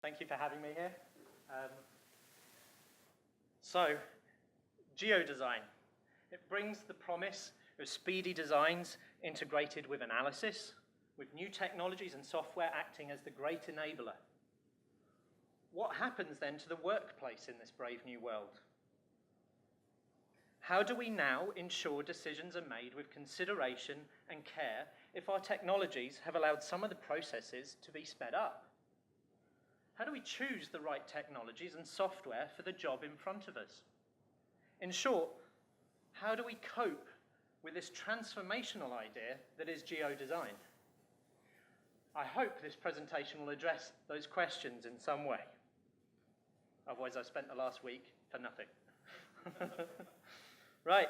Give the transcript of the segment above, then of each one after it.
Thank you for having me here. So, Geodesign. It brings the promise of speedy designs integrated with analysis, with new technologies and software acting as the great enabler. What happens then to the workplace in this brave new world? How do we now ensure decisions are made with consideration and care if our technologies have allowed some of the processes to be sped up? How do we choose the right technologies and software for the job in front of us? In short, how do we cope with this transformational idea that is geodesign? I hope this presentation will address those questions in some way. Otherwise, I've spent the last week for nothing. Right.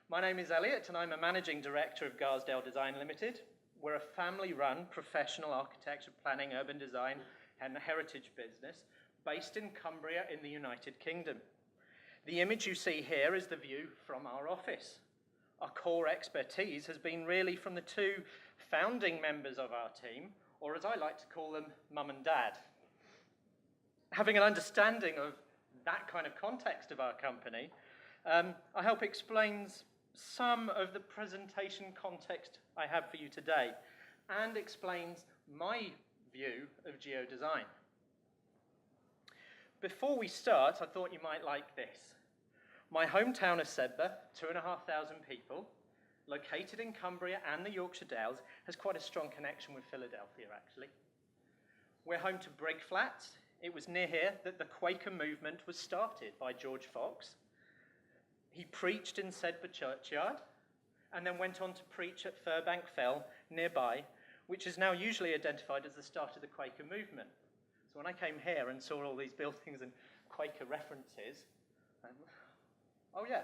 My name is Elliot, and I'm a managing director of Geodesign Limited. We're a family-run professional architecture, planning, urban design, and heritage business based in Cumbria in the United Kingdom. The image you see here is the view from our office. Our core expertise has been really from the two founding members of our team, or as I like to call them, Mum and Dad. Having an understanding of that kind of context of our company, I hope explains some of the presentation context I have for you today and explains my view of geodesign. Before we start, I thought you might like this. My hometown of Sedbergh, 2,500 people, located in Cumbria and the Yorkshire Dales, has quite a strong connection with Philadelphia, actually. We're home to Brigg Flats. It was near here that the Quaker movement was started by George Fox. He preached in Sedbergh Churchyard and then went on to preach at Furbank Fell nearby, which is now usually identified as the start of the Quaker movement. So when I came here and saw all these buildings and Quaker references, oh yeah,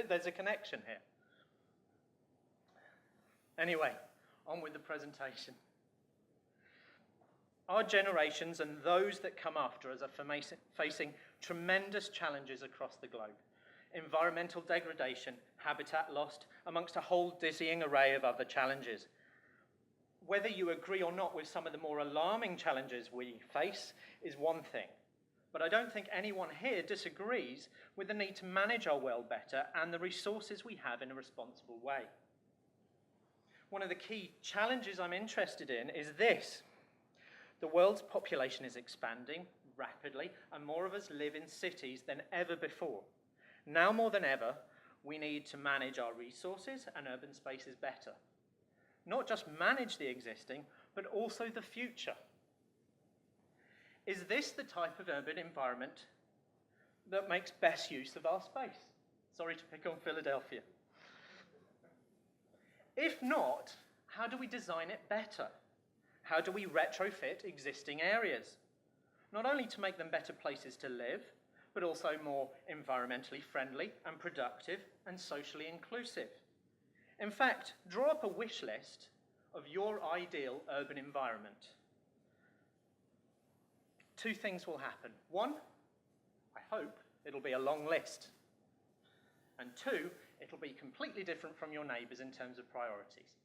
there's a connection here. Anyway, on with the presentation. Our generations and those that come after us are facing tremendous challenges across the globe. Environmental degradation, habitat loss, amongst a whole dizzying array of other challenges. Whether you agree or not with some of the more alarming challenges we face is one thing, but I don't think anyone here disagrees with the need to manage our world better and the resources we have in a responsible way. One of the key challenges I'm interested in is this. The world's population is expanding rapidly, and more of us live in cities than ever before. Now more than ever, we need to manage our resources and urban spaces better. Not just manage the existing, but also the future. Is this the type of urban environment that makes best use of our space? Sorry to pick on Philadelphia. If not, how do we design it better? How do we retrofit existing areas? Not only to make them better places to live, but also more environmentally friendly and productive and socially inclusive. In fact, draw up a wish list of your ideal urban environment. Two things will happen. One, I hope it'll be a long list. And two, it'll be completely different from your neighbours in terms of priorities.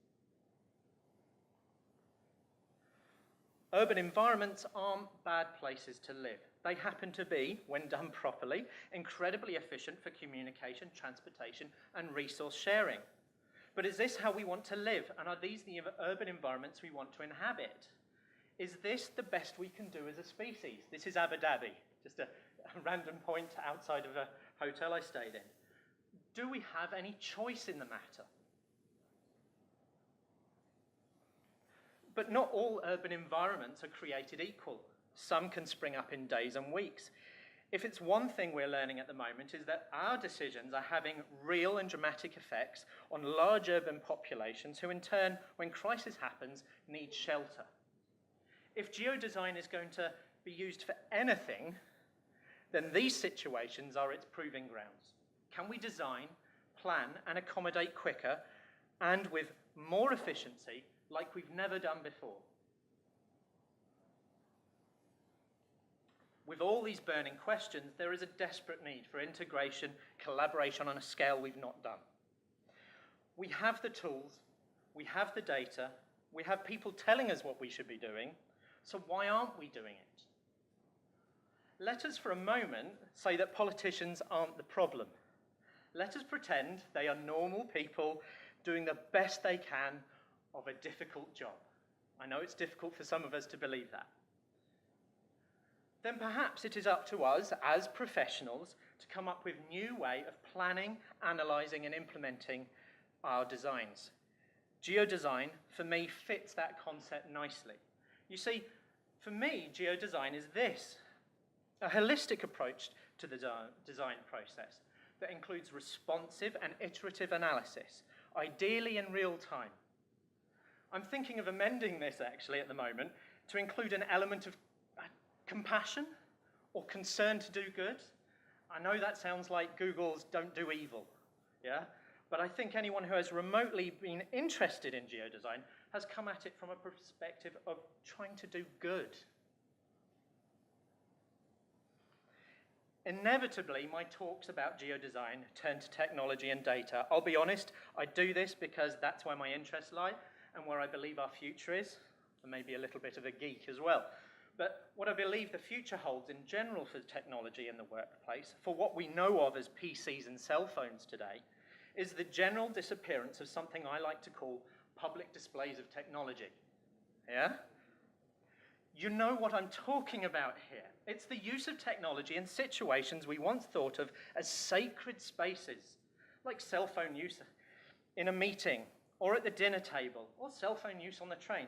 Urban environments aren't bad places to live. They happen to be, when done properly, incredibly efficient for communication, transportation, and resource sharing. But is this how we want to live? And are these the urban environments we want to inhabit? Is this the best we can do as a species? This is Abu Dhabi, just a random point outside of a hotel I stayed in. Do we have any choice in the matter? But not all urban environments are created equal. Some can spring up in days and weeks. If it's one thing we're learning at the moment is that our decisions are having real and dramatic effects on large urban populations who in turn, when crisis happens, need shelter. If geodesign is going to be used for anything, then these situations are its proving grounds. Can we design, plan, and accommodate quicker and with more efficiency like we've never done before? With all these burning questions, there is a desperate need for integration, collaboration on a scale we've not done. We have the tools, we have the data, we have people telling us what we should be doing, so why aren't we doing it? Let us for a moment say that politicians aren't the problem. Let us pretend they are normal people doing the best they can of a difficult job. I know it's difficult for some of us to believe that. Then perhaps it is up to us as professionals to come up with a new way of planning, analysing and implementing our designs. Geodesign, for me, fits that concept nicely. You see, for me, geodesign is this, a holistic approach to the design process that includes responsive and iterative analysis, ideally in real time. I'm thinking of amending this actually at the moment to include an element of compassion or concern to do good. I know that sounds like Google's don't do evil, yeah? But I think anyone who has remotely been interested in geodesign has come at it from a perspective of trying to do good. Inevitably, my talks about geodesign turn to technology and data. I'll be honest, I do this because that's where my interests lie and where I believe our future is, and maybe a little bit of a geek as well. But what I believe the future holds in general for technology in the workplace, for what we know of as PCs and cell phones today, is the general disappearance of something I like to call public displays of technology. Yeah? You know what I'm talking about here. It's the use of technology in situations we once thought of as sacred spaces, like cell phone use in a meeting, or at the dinner table, or cell phone use on the train.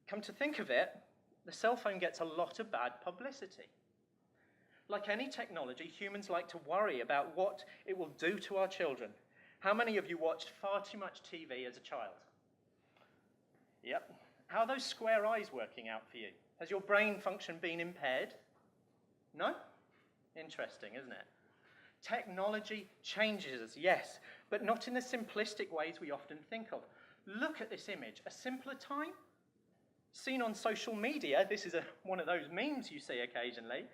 Come to think of it, the cell phone gets a lot of bad publicity. Like any technology, humans like to worry about what it will do to our children. How many of you watched far too much TV as a child? Yep. How are those square eyes working out for you? Has your brain function been impaired? No? Interesting, isn't it? Technology changes us, yes, but not in the simplistic ways we often think of. Look at this image. A simpler time? Seen on social media, this is one of those memes you see occasionally,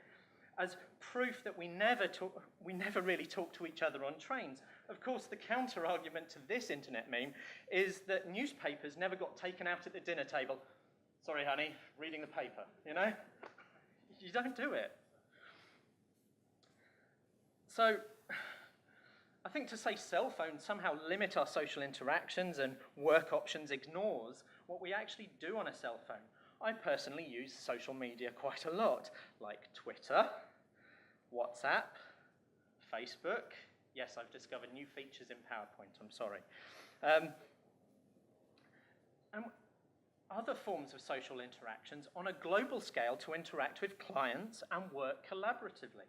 as proof that we never really talk to each other on trains. Of course, the counter-argument to this internet meme is that newspapers never got taken out at the dinner table. Sorry, honey, reading the paper, you know? You don't do it. So, I think to say cell phones somehow limit our social interactions and work options ignores what we actually do on a cell phone. I personally use social media quite a lot, like Twitter, WhatsApp, Facebook. Yes, I've discovered new features in PowerPoint, I'm sorry. And other forms of social interactions on a global scale to interact with clients and work collaboratively.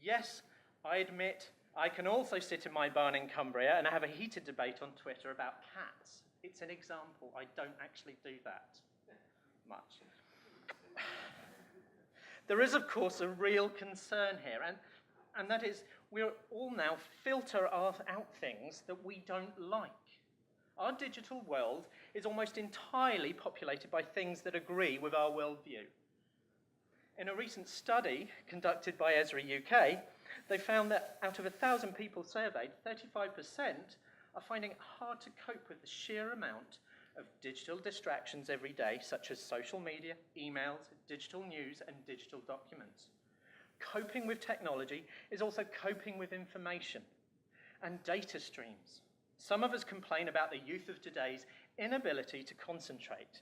Yes, I admit I can also sit in my barn in Cumbria and have a heated debate on Twitter about cats. It's an example. I don't actually do that much. There is, of course, a real concern here, and that is we're all now filter out things that we don't like. Our digital world is almost entirely populated by things that agree with our worldview. In a recent study conducted by Esri UK, they found that out of 1,000 people surveyed, 35% are finding it hard to cope with the sheer amount of digital distractions every day, such as social media, emails, digital news, and digital documents. Coping with technology is also coping with information and data streams. Some of us complain about the youth of today's inability to concentrate.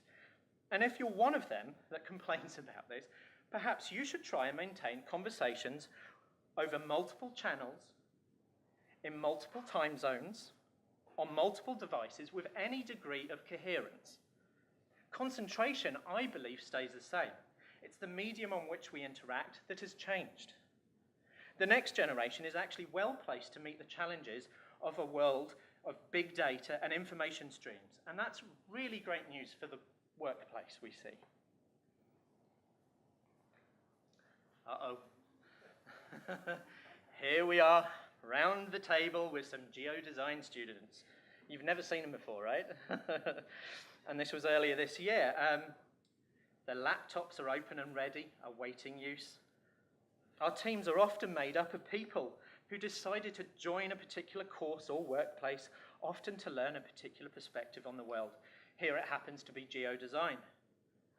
And if you're one of them that complains about this, perhaps you should try and maintain conversations over multiple channels, in multiple time zones, on multiple devices with any degree of coherence. Concentration, I believe, stays the same. It's the medium on which we interact that has changed. The next generation is actually well placed to meet the challenges of a world of big data and information streams, and that's really great news for the workplace we see. Uh-oh. Here we are, round the table with some geodesign students. You've never seen them before, right? And this was earlier this year. The laptops are open and ready, awaiting use. Our teams are often made up of people who decided to join a particular course or workplace, often to learn a particular perspective on the world. Here it happens to be geodesign.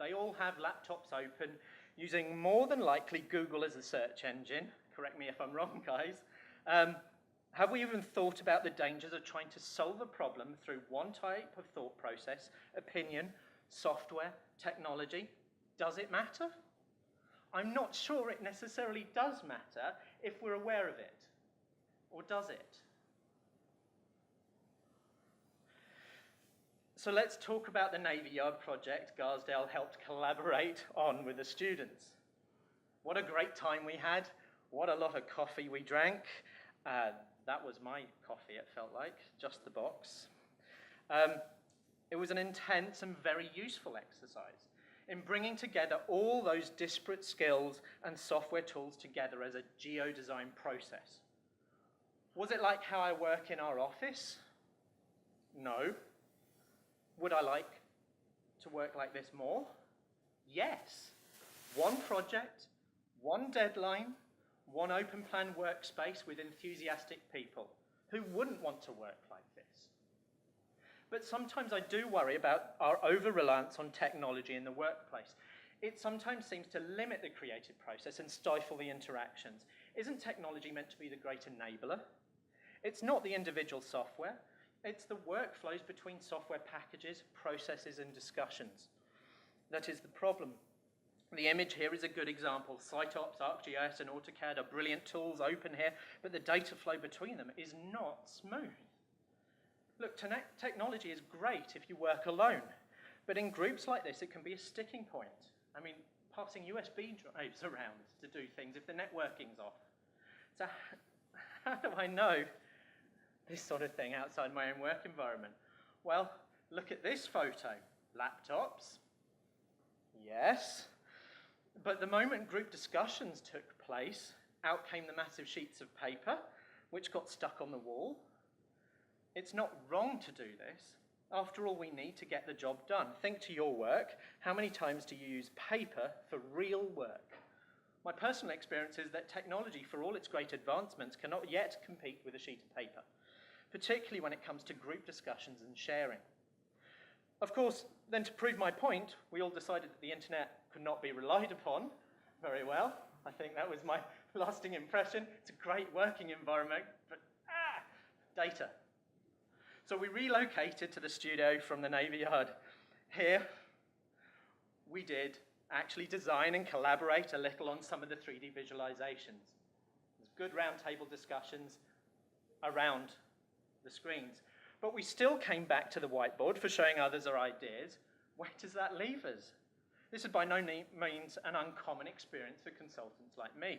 They all have laptops open, using more than likely Google as a search engine. Correct me if I'm wrong, guys. Have we even thought about the dangers of trying to solve a problem through one type of thought process, opinion, software, technology? Does it matter? I'm not sure it necessarily does matter if we're aware of it. Or does it? So let's talk about the Navy Yard project Garsdale helped collaborate on with the students. What a great time we had. What a lot of coffee we drank. That was my coffee, it felt like, just the box. It was an intense and very useful exercise in bringing together all those disparate skills and software tools together as a geodesign process. Was it like how I work in our office? No. Would I like to work like this more? Yes. One project, one deadline, one open plan workspace with enthusiastic people. Who wouldn't want to work like this? But sometimes I do worry about our over-reliance on technology in the workplace. It sometimes seems to limit the creative process and stifle the interactions. Isn't technology meant to be the great enabler? It's not the individual software. It's the workflows between software packages, processes, and discussions. That is the problem. The image here is a good example. SiteOps, ArcGIS, and AutoCAD are brilliant tools, open here, but the data flow between them is not smooth. Look, technology is great if you work alone, but in groups like this, it can be a sticking point. I mean, passing USB drives around to do things if the networking's off. So how do I know this sort of thing outside my own work environment? Well, look at this photo. Laptops, yes. But the moment group discussions took place, out came the massive sheets of paper, which got stuck on the wall. It's not wrong to do this. After all, we need to get the job done. Think to your work. How many times do you use paper for real work? My personal experience is that technology, for all its great advancements, cannot yet compete with a sheet of paper, particularly when it comes to group discussions and sharing. Of course, then to prove my point, we all decided that the internet could not be relied upon very well. I think that was my lasting impression. It's a great working environment, but data. So we relocated to the studio from the Navy Yard. Here, we did actually design and collaborate a little on some of the 3D visualizations. There's good roundtable discussions around the screens. But we still came back to the whiteboard for showing others our ideas. Where does that leave us? This is by no means an uncommon experience for consultants like me.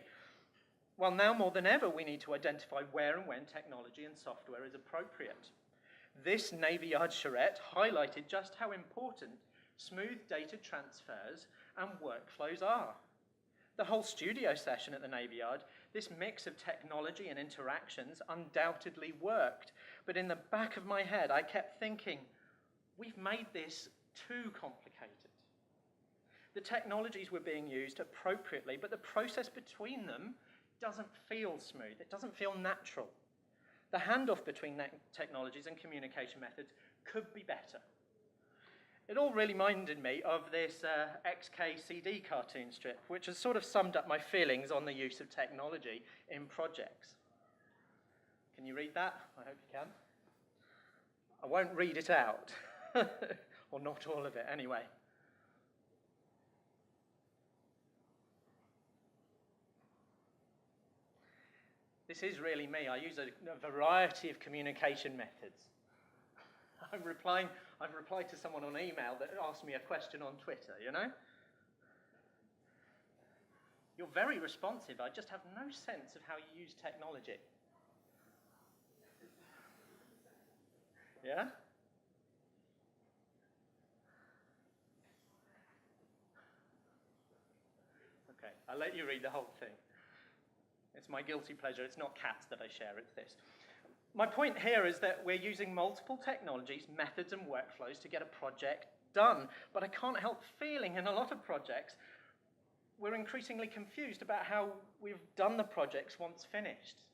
Well, now more than ever, we need to identify where and when technology and software is appropriate. This Navy Yard charrette highlighted just how important smooth data transfers and workflows are. The whole studio session at the Navy Yard, this mix of technology and interactions undoubtedly worked. But in the back of my head, I kept thinking, we've made this too complicated. The technologies were being used appropriately, but the process between them doesn't feel smooth. It doesn't feel natural. The handoff between technologies and communication methods could be better. It all really reminded me of this XKCD cartoon strip, which has sort of summed up my feelings on the use of technology in projects. Can you read that? I hope you can. I won't read it out, or not all of it anyway. This is really me. I use a variety of communication methods. I've replied to someone on email that asked me a question on Twitter, you know? You're very responsive. I just have no sense of how you use technology. Yeah? Okay, I'll let you read the whole thing. It's my guilty pleasure. It's not cats that I share, it's this. My point here is that we're using multiple technologies, methods, and workflows to get a project done. But I can't help feeling in a lot of projects, we're increasingly confused about how we've done the projects once finished.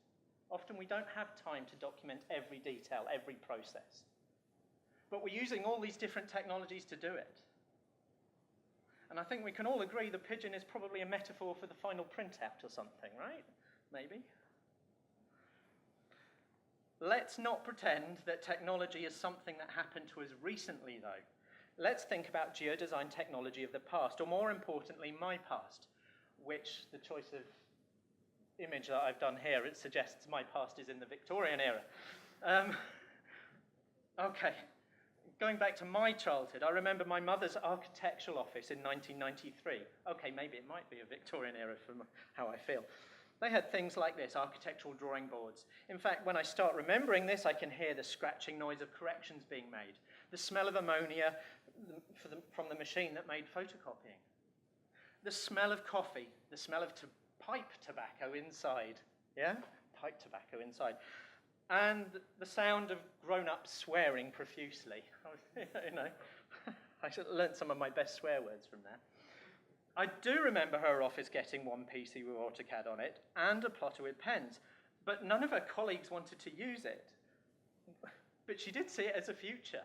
Often we don't have time to document every detail, every process. But we're using all these different technologies to do it. And I think we can all agree the pigeon is probably a metaphor for the final printout or something, right? Maybe. Let's not pretend that technology is something that happened to us recently, though. Let's think about geodesign technology of the past, or more importantly, my past, which the choice of image that I've done here, it suggests my past is in the Victorian era. Okay, going back to my childhood, I remember my mother's architectural office in 1993. Okay, maybe it might be a Victorian era from how I feel. They had things like this, architectural drawing boards. In fact, when I start remembering this, I can hear the scratching noise of corrections being made, the smell of ammonia from the machine that made photocopying, the smell of coffee, the smell of pipe tobacco inside, yeah? Pipe tobacco inside. And the sound of grown-ups swearing profusely. You know, I learned some of my best swear words from there. I do remember her office getting one PC with AutoCAD on it and a plotter with pens, but none of her colleagues wanted to use it. But she did see it as a future.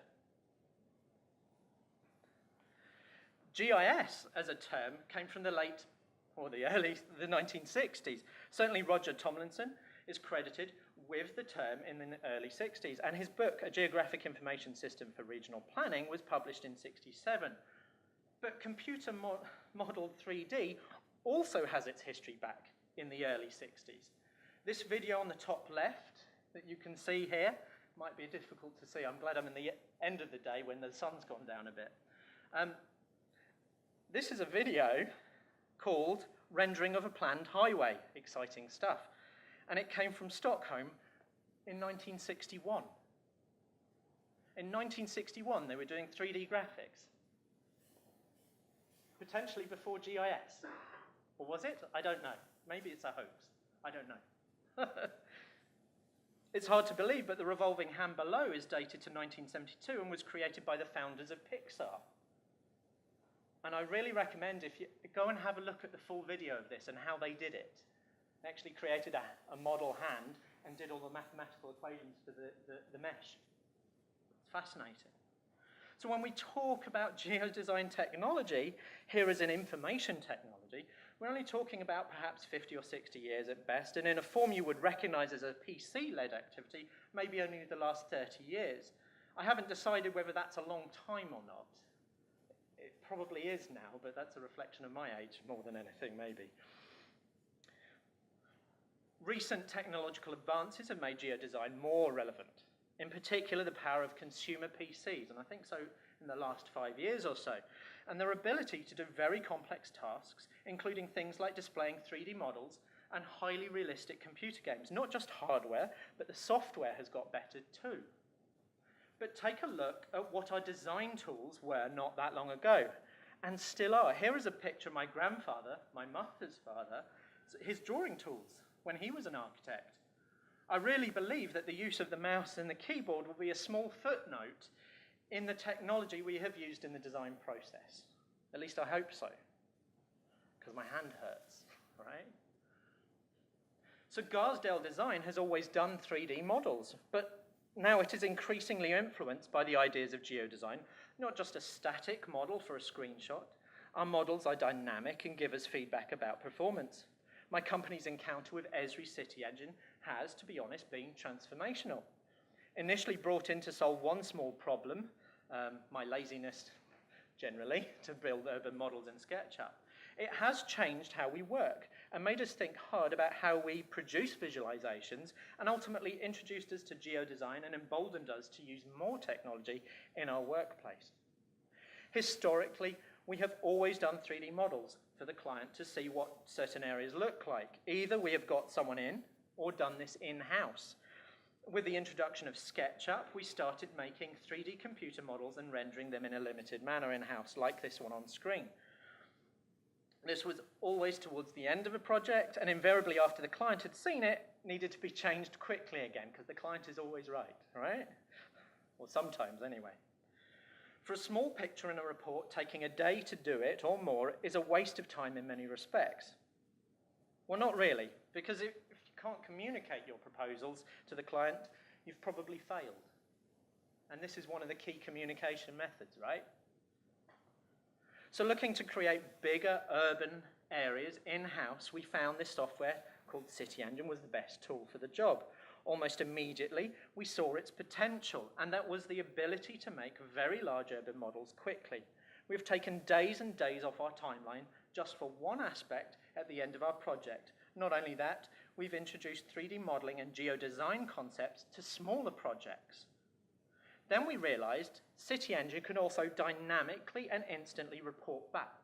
GIS as a term came from the early 1960s. Certainly Roger Tomlinson is credited with the term in the early 60s, and his book, A Geographic Information System for Regional Planning, was published in 67. But computer modeled 3D also has its history back in the early 60s. This video on the top left that you can see here might be difficult to see. I'm glad I'm in the end of the day when the sun's gone down a bit. This is a video called Rendering of a Planned Highway. Exciting stuff. And it came from Stockholm in 1961. In 1961, they were doing 3D graphics. Potentially before GIS. Or was it? I don't know. Maybe it's a hoax. I don't know. It's hard to believe, but the revolving hand below is dated to 1972 and was created by the founders of Pixar. And I really recommend if you go and have a look at the full video of this and how they did it. They actually created a model hand and did all the mathematical equations for the mesh. It's fascinating. So when we talk about geodesign technology, here as an information technology, we're only talking about perhaps 50 or 60 years at best, and in a form you would recognize as a PC-led activity, maybe only the last 30 years. I haven't decided whether that's a long time or not. It probably is now, but that's a reflection of my age more than anything, maybe. Recent technological advances have made geodesign more relevant. In particular, the power of consumer PCs, and I think so in the last 5 years or so, and their ability to do very complex tasks, including things like displaying 3D models and highly realistic computer games. Not just hardware, but the software has got better too. But take a look at what our design tools were not that long ago, and still are. Here is a picture of my grandfather, my mother's father, his drawing tools when he was an architect. I really believe that the use of the mouse and the keyboard will be a small footnote in the technology we have used in the design process. At least I hope so, because my hand hurts, right? So Garsdale Design has always done 3D models, but now it is increasingly influenced by the ideas of geodesign, not just a static model for a screenshot. Our models are dynamic and give us feedback about performance. My company's encounter with Esri City Engine has, to be honest, been transformational. Initially brought in to solve one small problem, my laziness generally, to build urban models in SketchUp, it has changed how we work and made us think hard about how we produce visualizations and ultimately introduced us to geodesign and emboldened us to use more technology in our workplace. Historically, we have always done 3D models for the client to see what certain areas look like. Either we have got someone in or done this in-house. With the introduction of SketchUp, we started making 3D computer models and rendering them in a limited manner in-house, like this one on screen. This was always towards the end of a project, and invariably after the client had seen it, needed to be changed quickly again, because the client is always right? Or sometimes anyway. For a small picture in a report, taking a day to do it or more is a waste of time in many respects. Well, not really, because if you can't communicate your proposals to the client, you've probably failed. And this is one of the key communication methods, right? So looking to create bigger urban areas in-house, we found this software called CityEngine was the best tool for the job. Almost immediately, we saw its potential, and that was the ability to make very large urban models quickly. We've taken days and days off our timeline just for one aspect at the end of our project. Not only that, we've introduced 3D modeling and geodesign concepts to smaller projects. Then we realized CityEngine can also dynamically and instantly report back.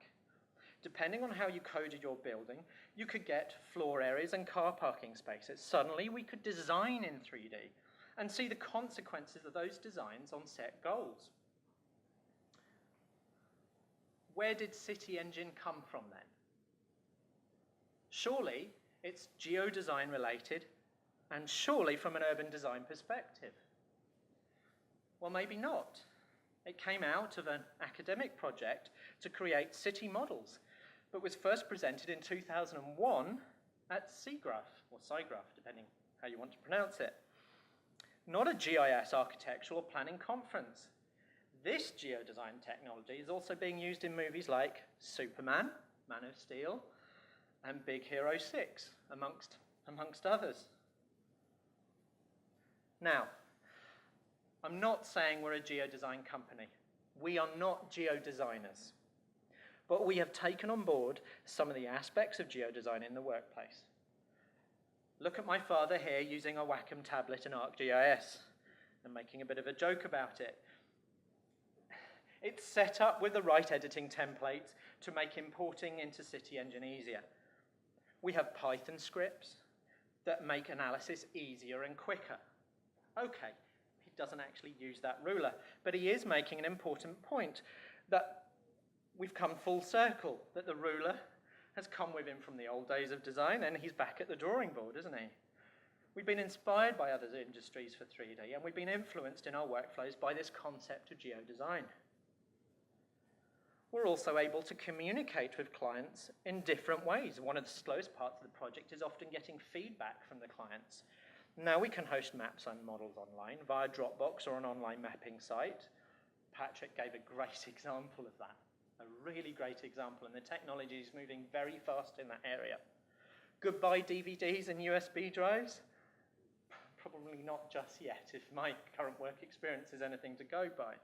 Depending on how you coded your building, you could get floor areas and car parking spaces. Suddenly, we could design in 3D and see the consequences of those designs on set goals. Where did CityEngine come from then? Surely, it's geodesign related, and surely from an urban design perspective. Well, maybe not. It came out of an academic project to create city models, but was first presented in 2001 at SIGGRAPH, or SIGGRAPH, depending how you want to pronounce it. Not a GIS architectural or planning conference. This geodesign technology is also being used in movies like Superman, Man of Steel, and Big Hero 6, amongst others. Now, I'm not saying we're a geodesign company. We are not geodesigners. But we have taken on board some of the aspects of geodesign in the workplace. Look at my father here using a Wacom tablet in ArcGIS and making a bit of a joke about it. It's set up with the right editing templates to make importing into CityEngine easier. We have Python scripts that make analysis easier and quicker. Okay, he doesn't actually use that ruler, but he is making an important point that we've come full circle, that the ruler has come with him from the old days of design, and he's back at the drawing board, isn't he? We've been inspired by other industries for 3D, and we've been influenced in our workflows by this concept of geodesign. We're also able to communicate with clients in different ways. One of the slowest parts of the project is often getting feedback from the clients. Now we can host maps and models online via Dropbox or an online mapping site. Patrick gave a great example of that. A really great example, and the technology is moving very fast in that area. Goodbye DVDs and USB drives? Probably not just yet, if my current work experience is anything to go by.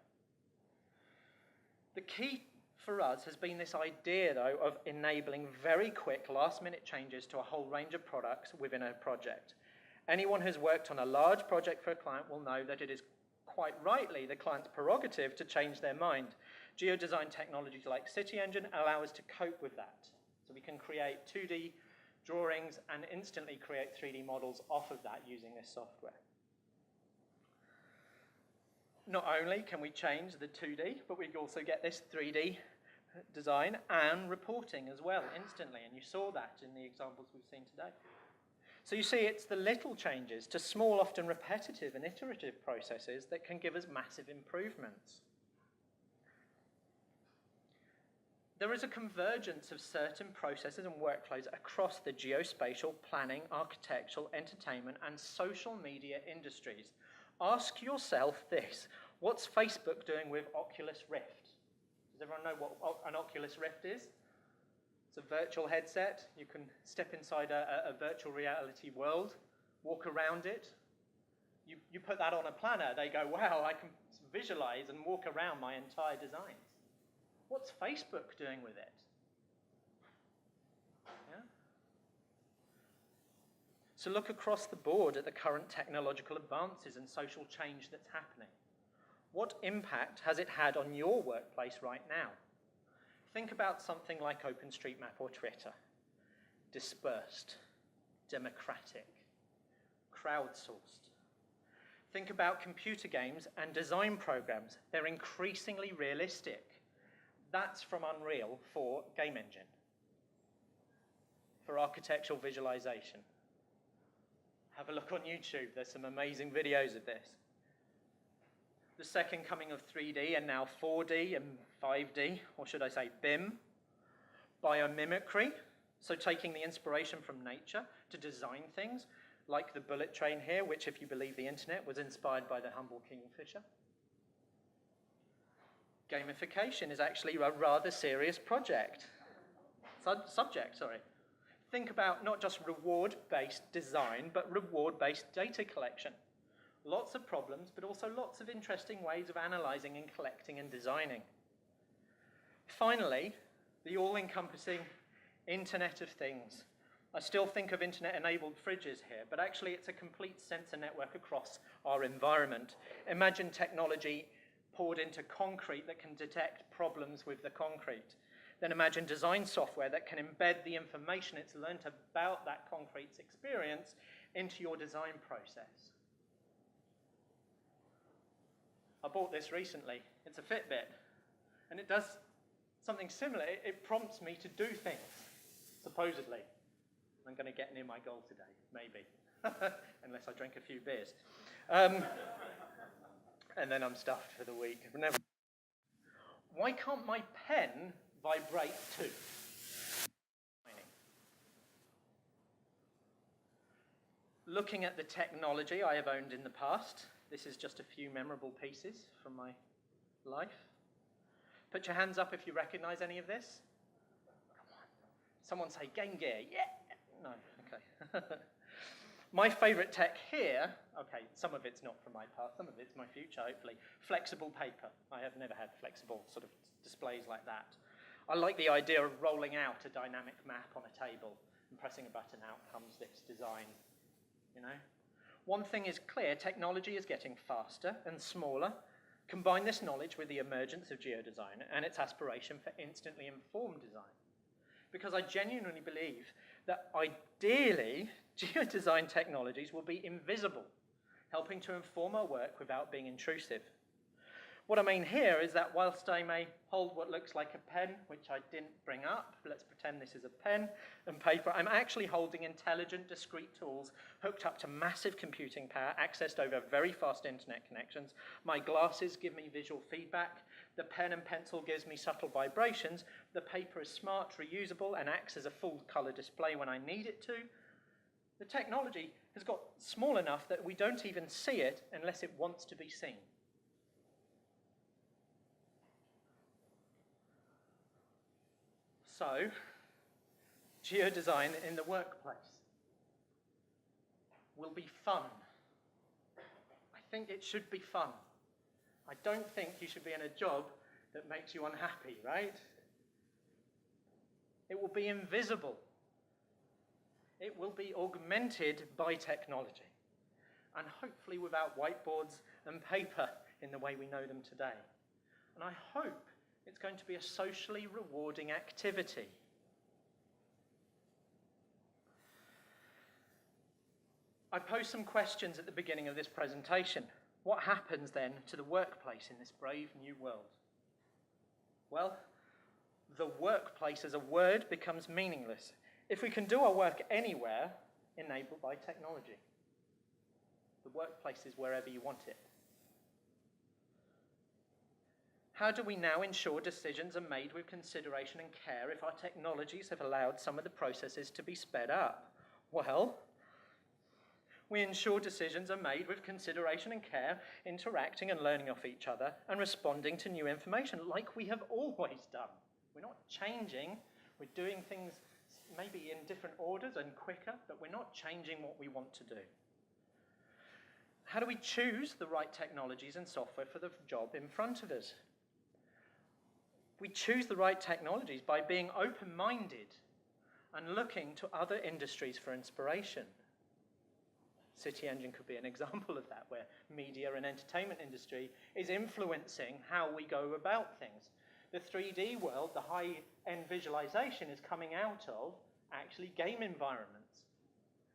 The key for us has been this idea, though, of enabling very quick last-minute changes to a whole range of products within a project. Anyone who's worked on a large project for a client will know that it is quite rightly the client's prerogative to change their mind. Geodesign technologies like CityEngine allow us to cope with that. So we can create 2D drawings and instantly create 3D models off of that using this software. Not only can we change the 2D, but we also get this 3D design and reporting as well instantly, and you saw that in the examples we've seen today. So you see, it's the little changes to small, often repetitive and iterative processes that can give us massive improvements. There is a convergence of certain processes and workflows across the geospatial, planning, architectural, entertainment, and social media industries. Ask yourself this: what's Facebook doing with Oculus Rift? Does everyone know what an Oculus Rift is? It's a virtual headset. You can step inside a virtual reality world, walk around it. You put that on a planner, they go, wow, I can visualize and walk around my entire designs. What's Facebook doing with it? Yeah? So look across the board at the current technological advances and social change that's happening. What impact has it had on your workplace right now? Think about something like OpenStreetMap or Twitter. Dispersed, democratic, crowdsourced. Think about computer games and design programs. They're increasingly realistic. That's from Unreal for Game Engine, for architectural visualization. Have a look on YouTube. There's some amazing videos of this. The second coming of 3D and now 4D and 5D, or should I say BIM. Biomimicry, so taking the inspiration from nature to design things, like the bullet train here, which, if you believe the internet, was inspired by the humble kingfisher. Gamification is actually a rather serious subject. Think about not just reward-based design, but reward-based data collection. Lots of problems, but also lots of interesting ways of analysing and collecting and designing. Finally, the all-encompassing Internet of Things. I still think of internet-enabled fridges here, but actually it's a complete sensor network across our environment. Imagine technology poured into concrete that can detect problems with the concrete. Then imagine design software that can embed the information it's learned about that concrete's experience into your design process. I bought this recently. It's a Fitbit, and it does something similar. It prompts me to do things, supposedly. I'm going to get near my goal today, maybe, unless I drink a few beers. And then I'm stuffed for the week. Never. Why can't my pen vibrate too? Looking at the technology I have owned in the past, this is just a few memorable pieces from my life. Put your hands up if you recognize any of this. Come on. Someone say Game Gear. Yeah. No, okay. My favorite tech here, okay, some of it's not from my past, some of it's my future, hopefully. Flexible paper. I have never had flexible sort of displays like that. I like the idea of rolling out a dynamic map on a table and pressing a button, out comes this design, you know? One thing is clear, technology is getting faster and smaller. Combine this knowledge with the emergence of geodesign and its aspiration for instantly informed design. Because I genuinely believe that ideally, geodesign technologies will be invisible, helping to inform our work without being intrusive. What I mean here is that whilst I may hold what looks like a pen, which I didn't bring up, let's pretend this is a pen and paper, I'm actually holding intelligent, discrete tools hooked up to massive computing power, accessed over very fast internet connections. My glasses give me visual feedback. The pen and pencil gives me subtle vibrations. The paper is smart, reusable, and acts as a full color display when I need it to. The technology has got small enough that we don't even see it unless it wants to be seen. So, geodesign in the workplace will be fun. I think it should be fun. I don't think you should be in a job that makes you unhappy, right? It will be invisible. It will be augmented by technology, and hopefully without whiteboards and paper in the way we know them today. And I hope it's going to be a socially rewarding activity. I posed some questions at the beginning of this presentation. What happens then to the workplace in this brave new world? Well, the workplace as a word becomes meaningless if we can do our work anywhere enabled by technology. The workplace is wherever you want it. How do we now ensure decisions are made with consideration and care if our technologies have allowed some of the processes to be sped up? Well, we ensure decisions are made with consideration and care, interacting and learning off each other, and responding to new information like we have always done. We're not changing, we're doing things maybe in different orders and quicker, but we're not changing what we want to do. How do we choose the right technologies and software for the job in front of us? We choose the right technologies by being open-minded and looking to other industries for inspiration. City Engine could be an example of that, where media and entertainment industry is influencing how we go about things. The 3D world, the high-end visualization is coming out of actually game environments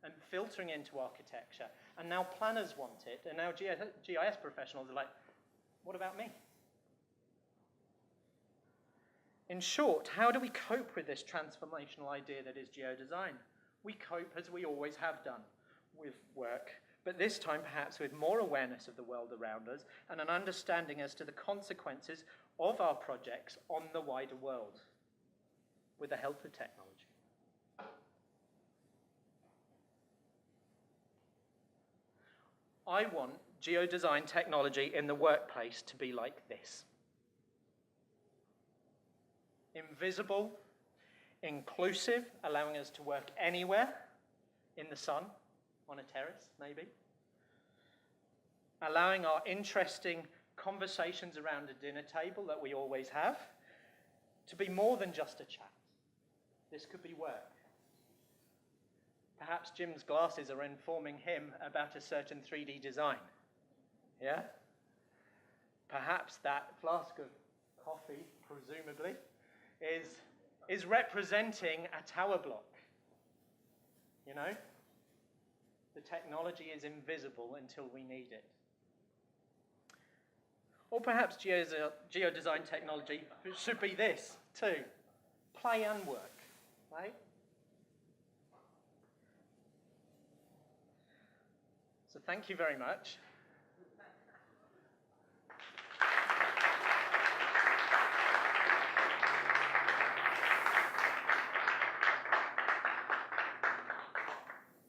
and filtering into architecture. And now planners want it, and now GIS professionals are like, what about me? In short, how do we cope with this transformational idea that is geodesign? We cope as we always have done, with work, but this time perhaps with more awareness of the world around us and an understanding as to the consequences of our projects on the wider world, with the help of technology. I want geodesign technology in the workplace to be like this. invisible, inclusive, allowing us to work anywhere, in the sun, on a terrace, maybe. Allowing our interesting conversations around a dinner table that we always have to be more than just a chat. This could be work. Perhaps Jim's glasses are informing him about a certain 3D design. Yeah? Perhaps that flask of coffee, presumably, is representing a tower block. You know? The technology is invisible until we need it. Or perhaps geodesign technology should be this, too. Play and work, right? So thank you very much.